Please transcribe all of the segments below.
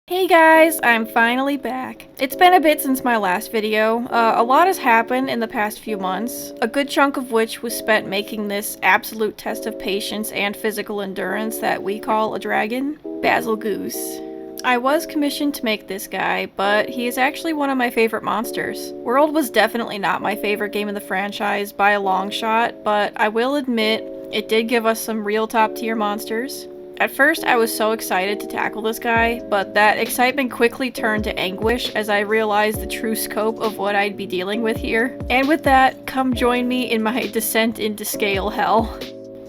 Hey guys, I'm finally back. It's been a bit since my last video. A lot has happened in the past few months, a good chunk of which was spent making this absolute test of patience and physical endurance that we call a dragon, Bazelgeuse. I was commissioned to make this guy, but he is actually one of my favorite monsters. World was definitely not my favorite game in the franchise by a long shot, but I will admit, it did give us some real top tier monsters. At first, I was so excited to tackle this guy, but that excitement quickly turned to anguish as I realized the true scope of what I'd be dealing with here. And with that, come join me in my descent into scale hell.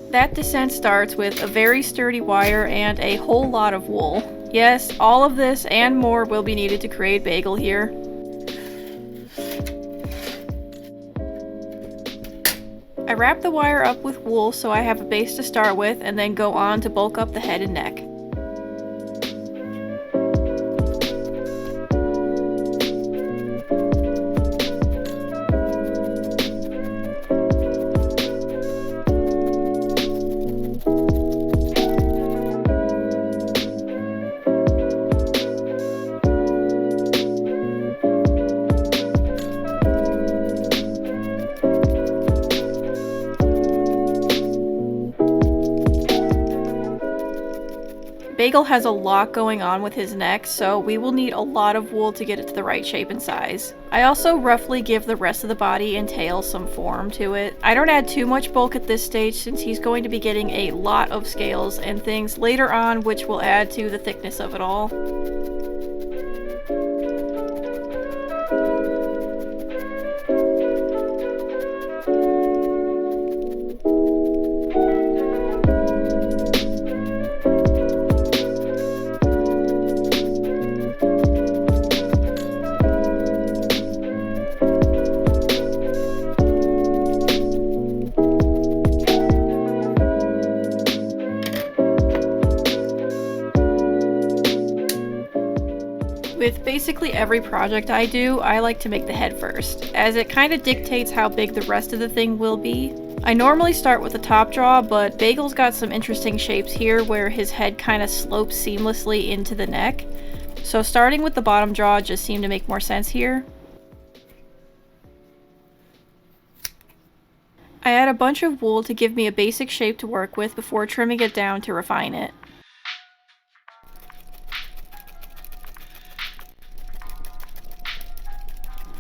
That descent starts with a very sturdy wire and a whole lot of wool. Yes, all of this and more will be needed to create Bagel here. I wrap the wire up with wool so I have a base to start with, and then go on to bulk up the head and neck. Bagel has a lot going on with his neck, so we will need a lot of wool to get it to the right shape and size. I also roughly give the rest of the body and tail some form to it. I don't add too much bulk at this stage since he's going to be getting a lot of scales and things later on which will add to the thickness of it all. With basically every project I do, I like to make the head first, as it kind of dictates how big the rest of the thing will be. I normally start with the top jaw, but Bagel's got some interesting shapes here where his head kind of slopes seamlessly into the neck. So starting with the bottom jaw just seemed to make more sense here. I add a bunch of wool to give me a basic shape to work with before trimming it down to refine it.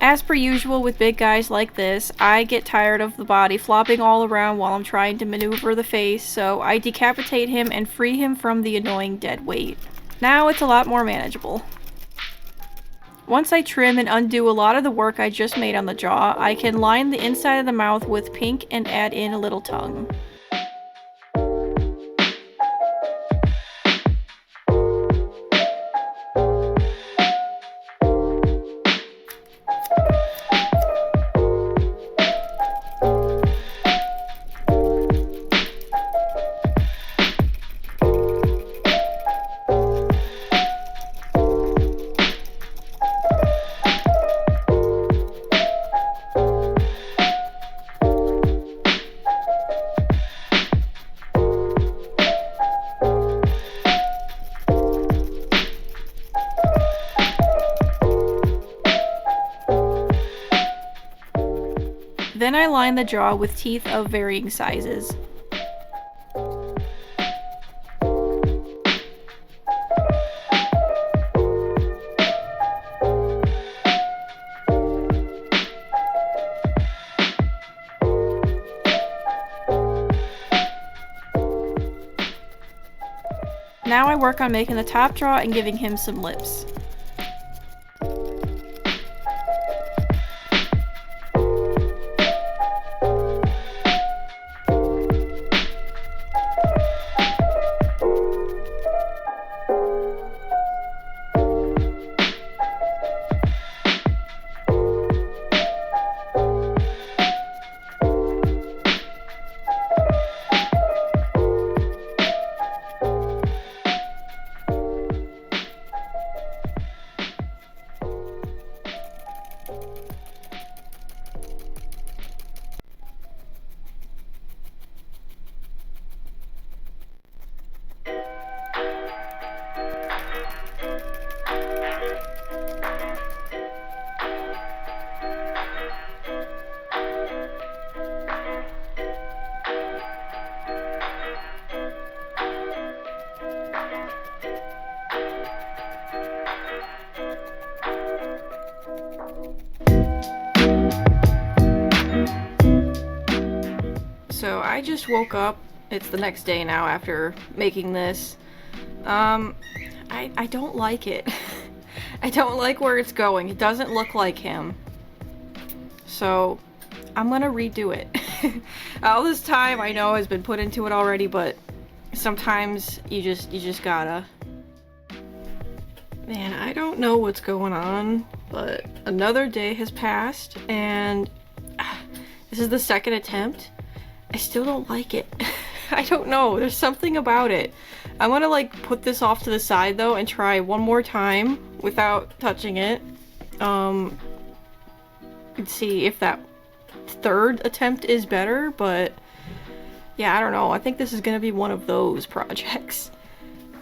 As per usual with big guys like this, I get tired of the body flopping all around while I'm trying to maneuver the face, so I decapitate him and free him from the annoying dead weight. Now it's a lot more manageable. Once I trim and undo a lot of the work I just made on the jaw, I can line the inside of the mouth with pink and add in a little tongue. Then I line the jaw with teeth of varying sizes. Now I work on making the top jaw and giving him some lips. I just woke up. It's the next day now after making this. I don't like it. I don't like where it's going. It doesn't look like him. So I'm gonna redo it. All this time I know has been put into it already, but sometimes you just gotta. Man, I don't know what's going on, but another day has passed and this is the second attempt. I still don't like it. I don't know, there's something about it. I'm gonna like put this off to the side though and try one more time without touching it. And see if that third attempt is better, but yeah, I don't know. I think this is gonna be one of those projects.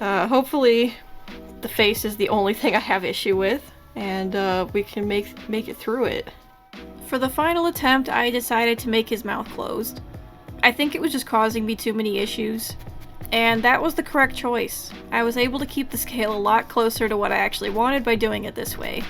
Hopefully the face is the only thing I have issue with, and we can make it through it. For the final attempt, I decided to make his mouth closed. I think it was just causing me too many issues, and that was the correct choice. I was able to keep the scale a lot closer to what I actually wanted by doing it this way.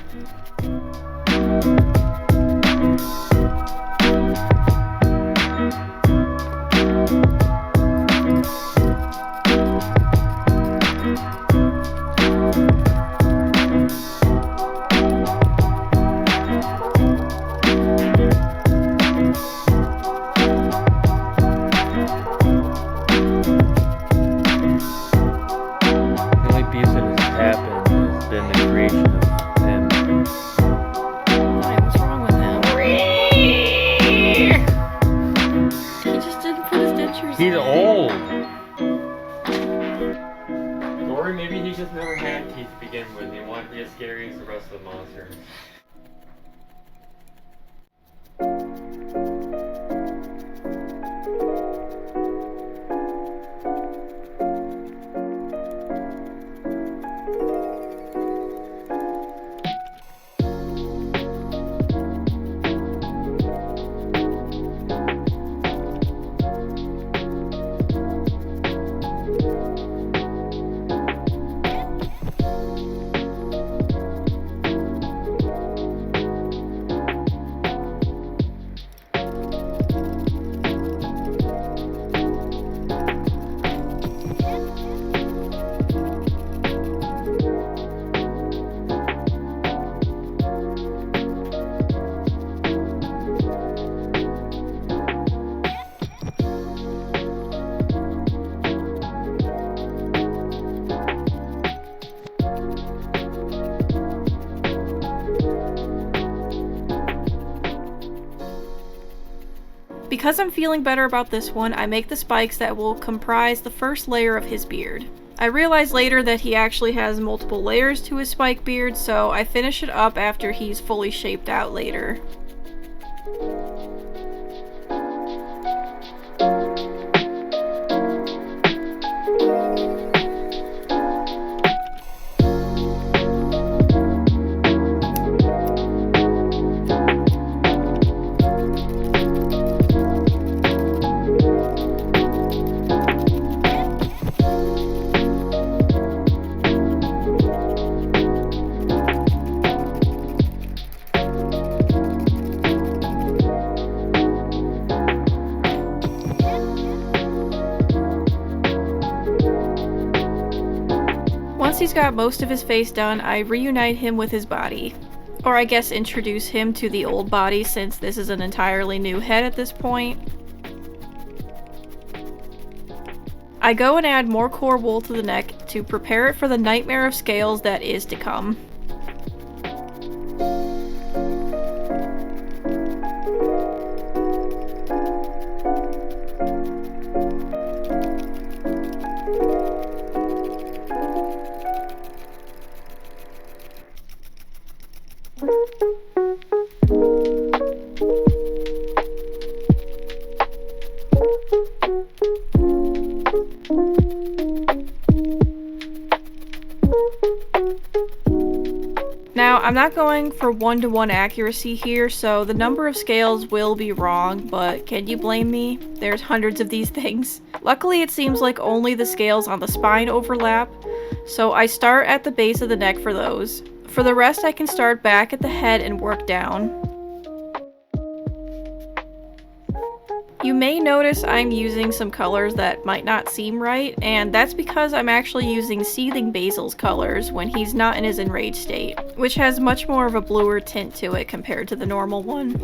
He's old! Or maybe he just never had teeth to begin with and he wanted to be as scary as the rest of the monsters. Because I'm feeling better about this one, I make the spikes that will comprise the first layer of his beard. I realize later that he actually has multiple layers to his spike beard, so I finish it up after he's fully shaped out later. Once he's got most of his face done, I reunite him with his body. Or I guess introduce him to the old body since this is an entirely new head at this point. I go and add more core wool to the neck to prepare it for the nightmare of scales that is to come. Now, I'm not going for one-to-one accuracy here, so the number of scales will be wrong, but can you blame me? There's hundreds of these things. Luckily, it seems like only the scales on the spine overlap, so I start at the base of the neck for those. For the rest, I can start back at the head and work down. You may notice I'm using some colors that might not seem right, and that's because I'm actually using Seething Basil's colors when he's not in his enraged state, which has much more of a bluer tint to it compared to the normal one.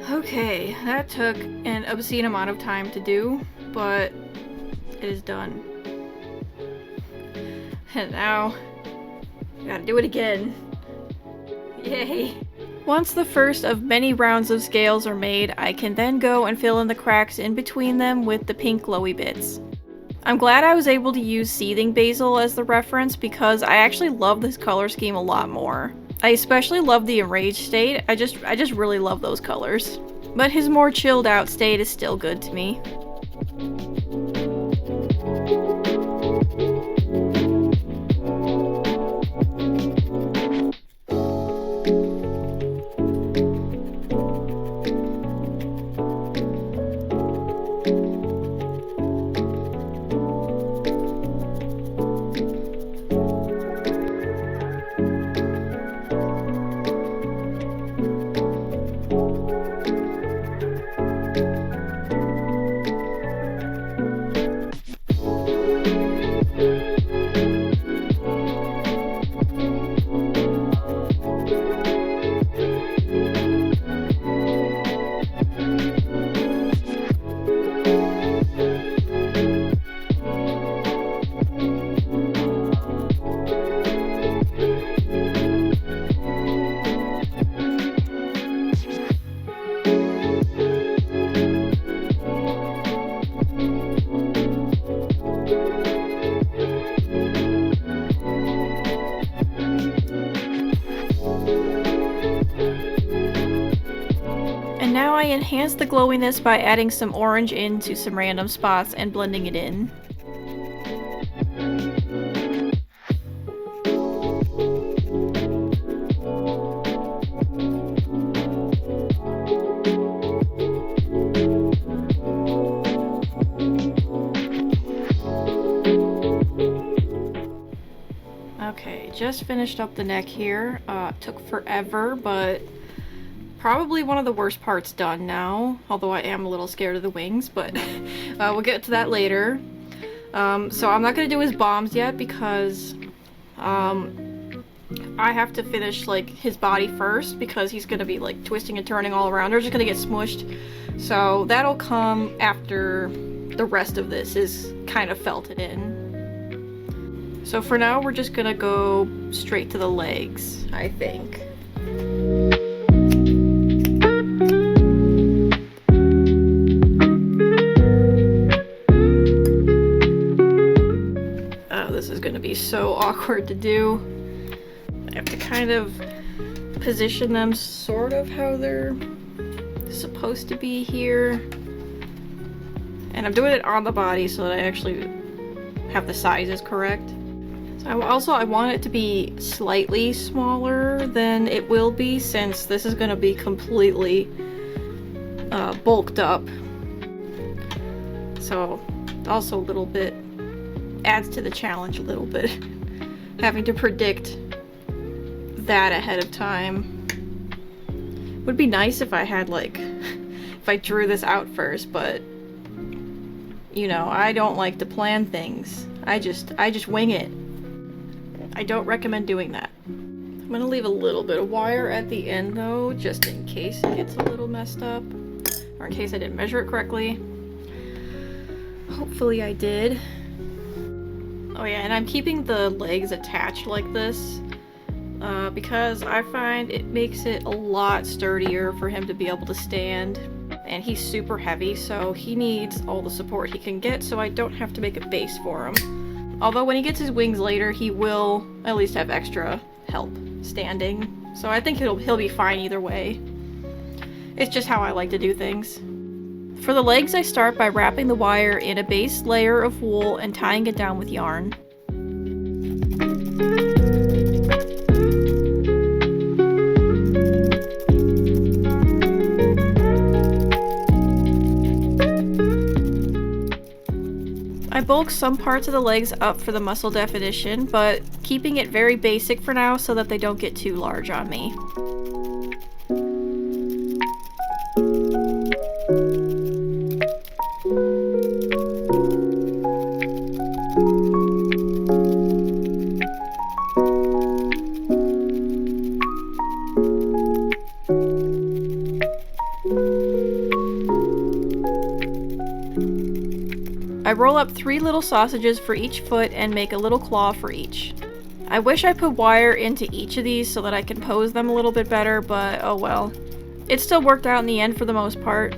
Okay, that took an obscene amount of time to do, but it is done. And now, gotta do it again. Yay! Once the first of many rounds of scales are made, I can then go and fill in the cracks in between them with the pink glowy bits. I'm glad I was able to use Seething Basil as the reference because I actually love this color scheme a lot more. I especially love the enraged state. I just really love those colors. But his more chilled out state is still good to me. And now I enhance the glowiness by adding some orange into some random spots and blending it in. Okay, just finished up the neck here. Took forever, but probably one of the worst parts done now, although I am a little scared of the wings, but we'll get to that later. So I'm not gonna do his bombs yet because I have to finish like his body first because he's gonna be like twisting and turning all around. They're just gonna get smushed. So that'll come after the rest of this is kind of felted in. So for now, we're just gonna go straight to the legs, I think. This is gonna be so awkward to do. I have to kind of position them sort of how they're supposed to be here. And I'm doing it on the body so that I actually have the sizes correct. So I want it to be slightly smaller than it will be, since this is going to be completely bulked up. So also a little bit adds to the challenge a little bit. Having to predict that ahead of time. Would be nice if I had like, if I drew this out first, but you know, I don't like to plan things. I just wing it. I don't recommend doing that. I'm gonna leave a little bit of wire at the end though, just in case it gets a little messed up, or in case I didn't measure it correctly. Hopefully I did. Oh yeah, and I'm keeping the legs attached like this because I find it makes it a lot sturdier for him to be able to stand. And he's super heavy, so he needs all the support he can get, so I don't have to make a base for him. Although when he gets his wings later, he will at least have extra help standing. So I think he'll be fine either way. It's just how I like to do things. For the legs, I start by wrapping the wire in a base layer of wool and tying it down with yarn. I bulk some parts of the legs up for the muscle definition, but keeping it very basic for now so that they don't get too large on me. I roll up 3 little sausages for each foot and make a little claw for each. I wish I put wire into each of these so that I can pose them a little bit better, but oh well. It still worked out in the end for the most part.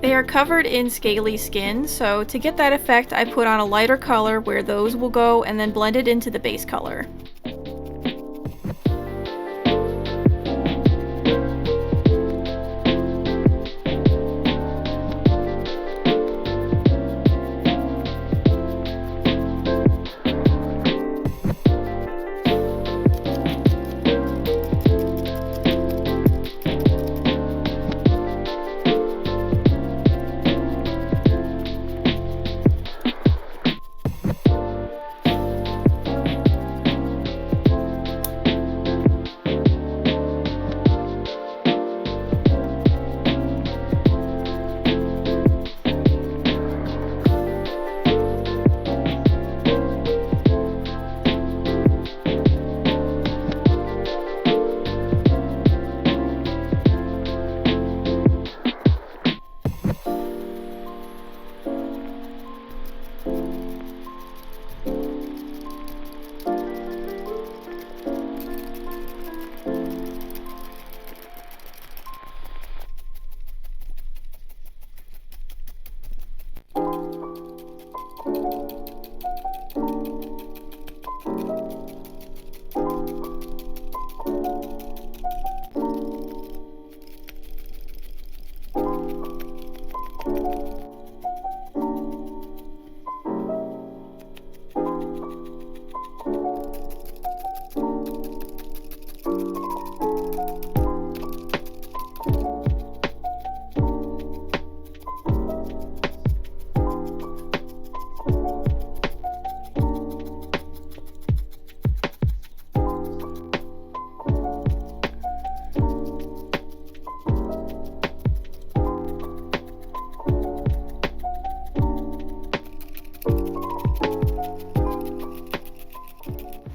They are covered in scaly skin, so to get that effect I put on a lighter color where those will go and then blend it into the base color.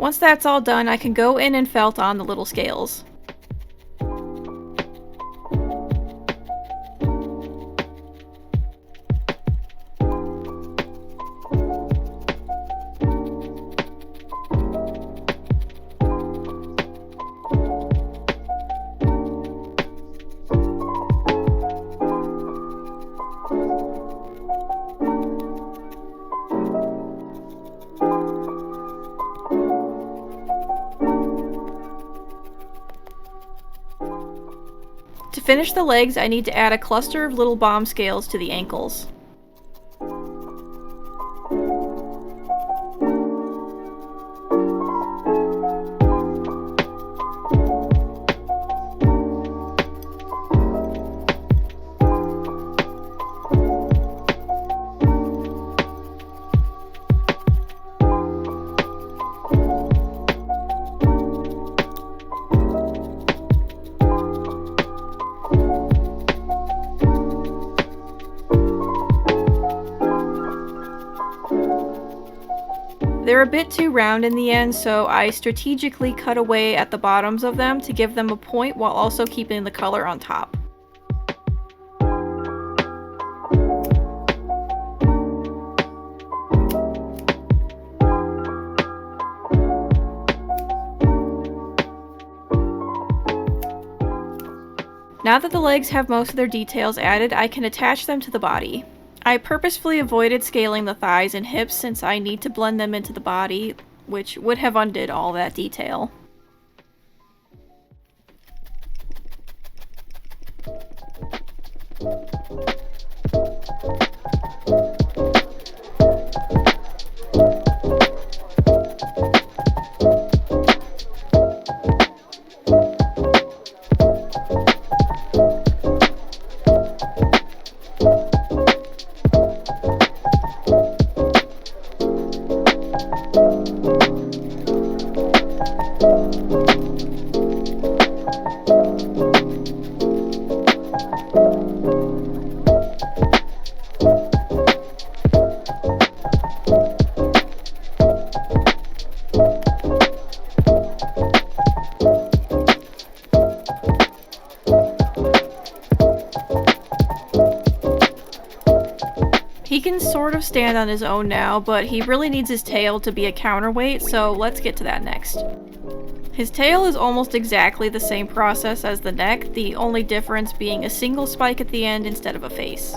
Once that's all done, I can go in and felt on the little scales. To finish the legs, I need to add a cluster of little bomb scales to the ankles. They're a bit too round in the end, so I strategically cut away at the bottoms of them to give them a point while also keeping the color on top. Now that the legs have most of their details added, I can attach them to the body. I purposefully avoided scaling the thighs and hips since I need to blend them into the body, which would have undid all that detail. He can sort of stand on his own now, but he really needs his tail to be a counterweight, so let's get to that next. His tail is almost exactly the same process as the neck, the only difference being a single spike at the end instead of a face.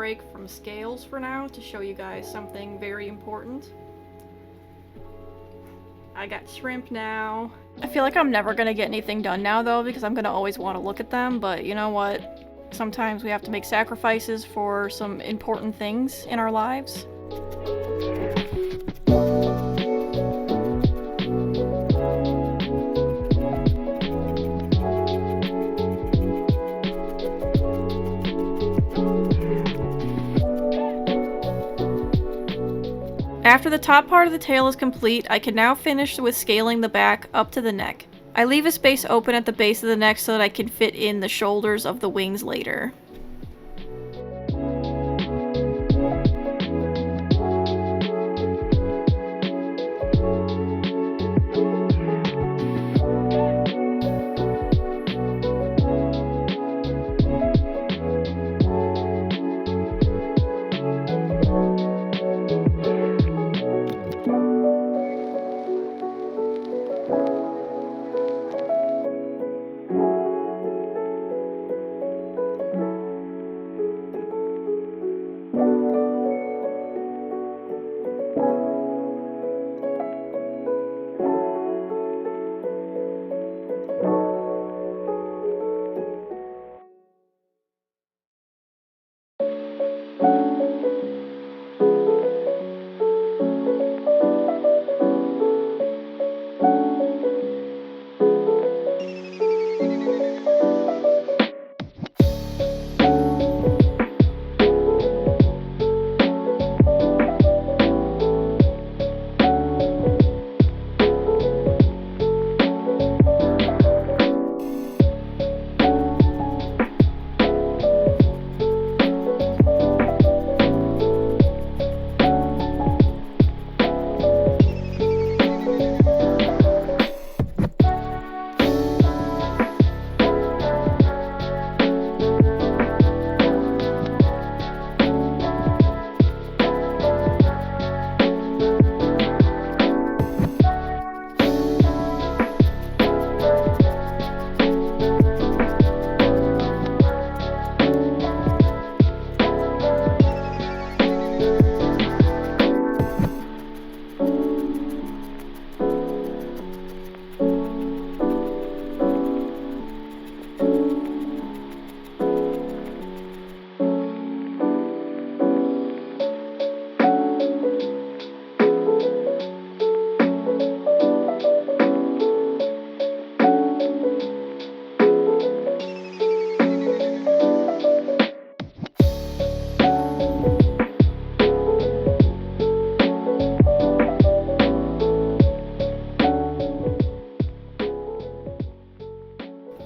break from scales for now to show you guys something very important. I got shrimp now. I feel like I'm never gonna get anything done now though, because I'm gonna always want to look at them, but you know what? Sometimes we have to make sacrifices for some important things in our lives. After the top part of the tail is complete, I can now finish with scaling the back up to the neck. I leave a space open at the base of the neck so that I can fit in the shoulders of the wings later.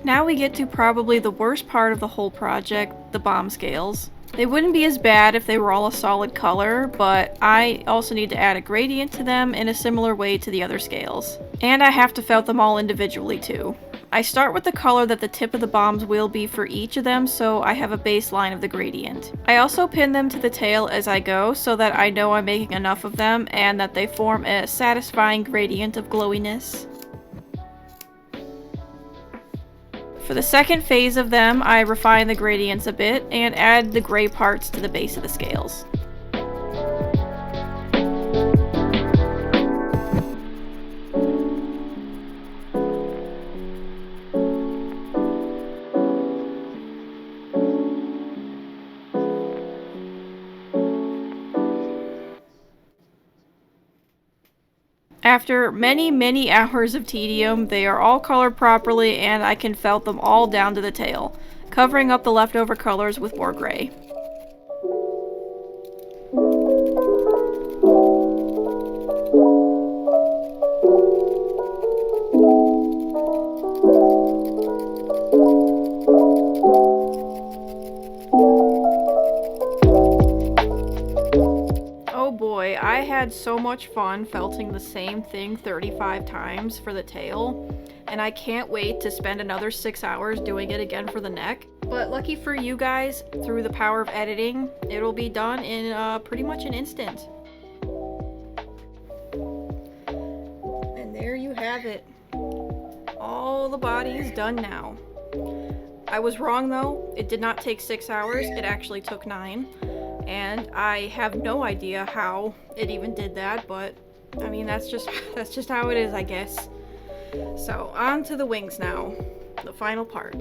Now we get to probably the worst part of the whole project, the bomb scales. They wouldn't be as bad if they were all a solid color, but I also need to add a gradient to them in a similar way to the other scales. And I have to felt them all individually too. I start with the color that the tip of the bombs will be for each of them, so I have a baseline of the gradient. I also pin them to the tail as I go so that I know I'm making enough of them and that they form a satisfying gradient of glowiness. For the second phase of them, I refine the gradients a bit and add the gray parts to the base of the scales. After many hours of tedium, they are all colored properly and I can felt them all down to the tail, covering up the leftover colors with more gray. I had so much fun felting the same thing 35 times for the tail, and I can't wait to spend another 6 hours doing it again for the neck. But lucky for you guys, through the power of editing, it'll be done in pretty much an instant. And there you have it. All the body is done now. I was wrong though, it did not take 6 hours, it actually took 9. and I have no idea how it even did that, but I mean, that's just how it is, I guess. So, on to the wings now, the final part.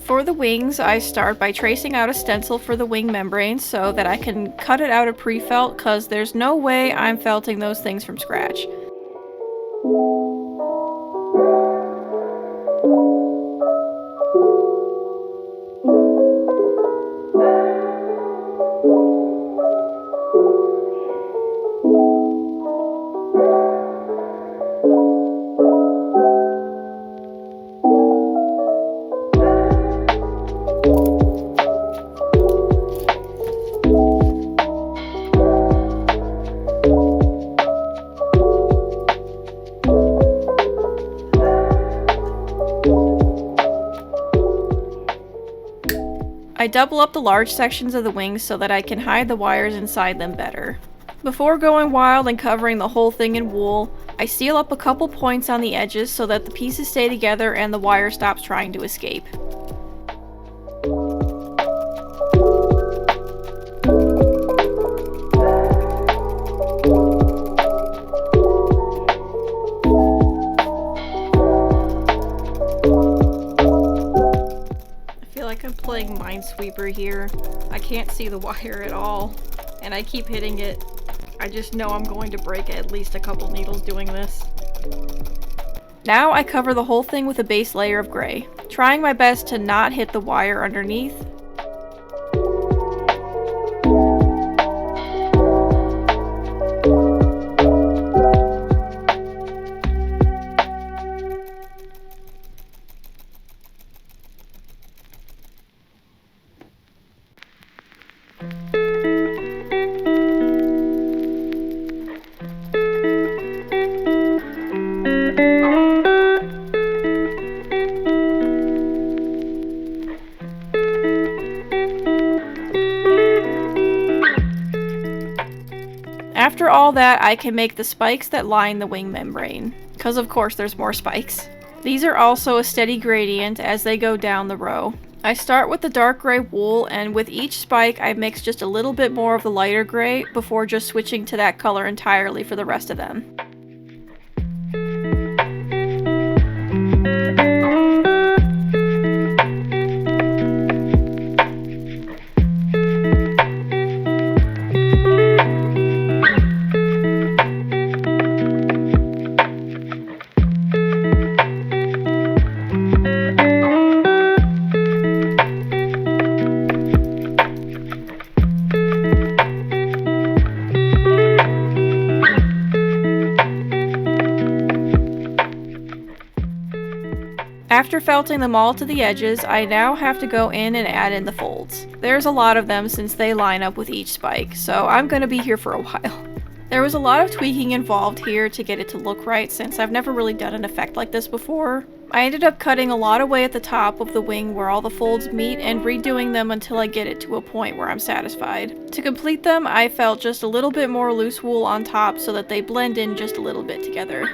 For the wings, I start by tracing out a stencil for the wing membrane so that I can cut it out of pre-felt, because there's no way I'm felting those things from scratch. I double up the large sections of the wings so that I can hide the wires inside them better. Before going wild and covering the whole thing in wool, I seal up a couple points on the edges so that the pieces stay together and the wire stops trying to escape. I'm playing Minesweeper here. I can't see the wire at all, and I keep hitting it. I just know I'm going to break at least a couple needles doing this. Now I cover the whole thing with a base layer of gray, trying my best to not hit the wire underneath. After all that, I can make the spikes that line the wing membrane, because of course there's more spikes. These are also a steady gradient as they go down the row. I start with the dark gray wool, and with each spike I mix just a little bit more of the lighter gray before just switching to that color entirely for the rest of them. After felting them all to the edges, I now have to go in and add in the folds. There's a lot of them since they line up with each spike, so I'm gonna be here for a while. There was a lot of tweaking involved here to get it to look right since I've never really done an effect like this before. I ended up cutting a lot away at the top of the wing where all the folds meet and redoing them until I get it to a point where I'm satisfied. To complete them, I felt just a little bit more loose wool on top so that they blend in just a little bit together.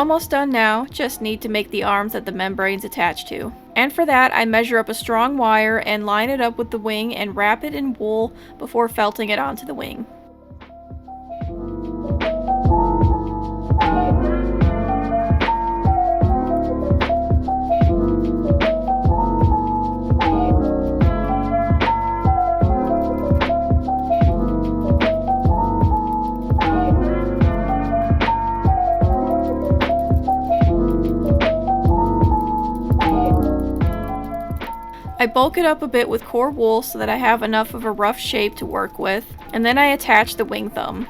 Almost done now, just need to make the arms that the membrane's attached to. And for that, I measure up a strong wire and line it up with the wing and wrap it in wool before felting it onto the wing. I bulk it up a bit with core wool so that I have enough of a rough shape to work with, and then I attach the wing thumb.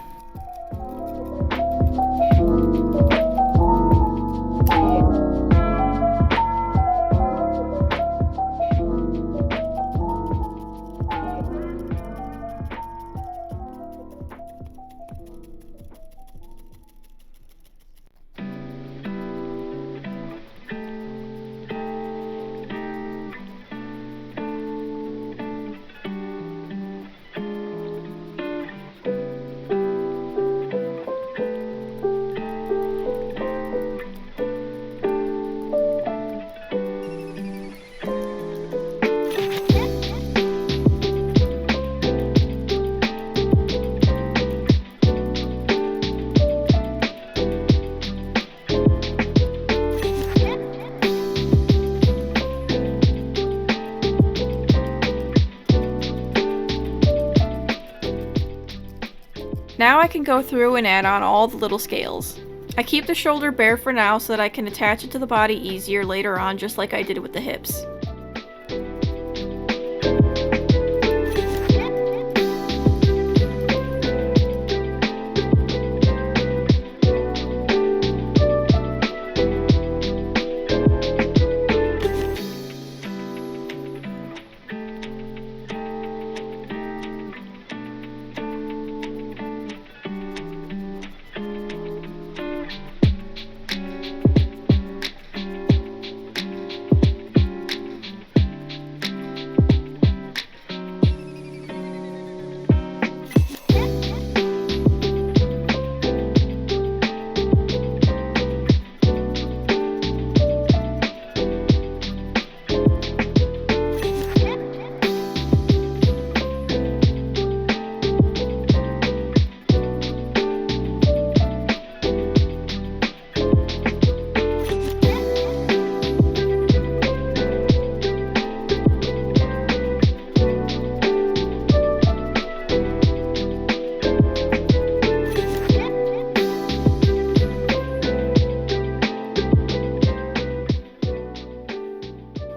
Now I can go through and add on all the little scales. I keep the shoulder bare for now so that I can attach it to the body easier later on, just like I did with the hips.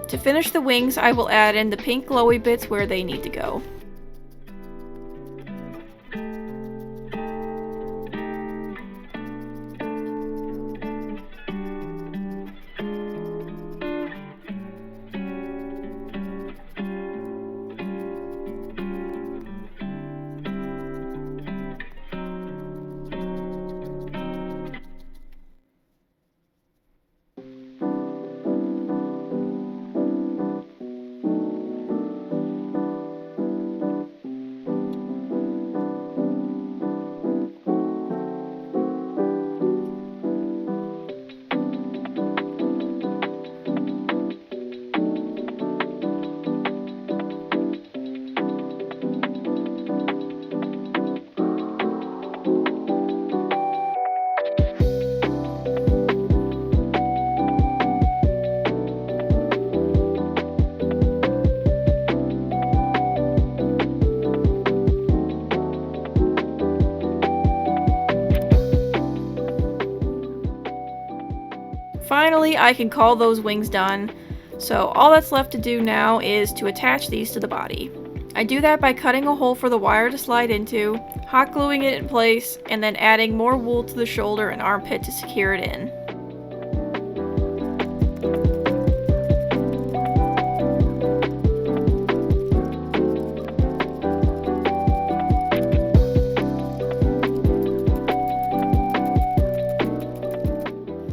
To finish the wings, I will add in the pink glowy bits where they need to go. Finally, I can call those wings done, so all that's left to do now is to attach these to the body. I do that by cutting a hole for the wire to slide into, hot gluing it in place, and then adding more wool to the shoulder and armpit to secure it in.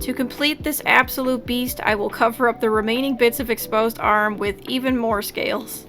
To complete this absolute beast, I will cover up the remaining bits of exposed arm with even more scales.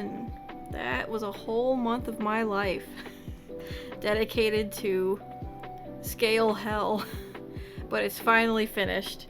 done. That was a whole month of my life dedicated to scale hell. But it's finally finished.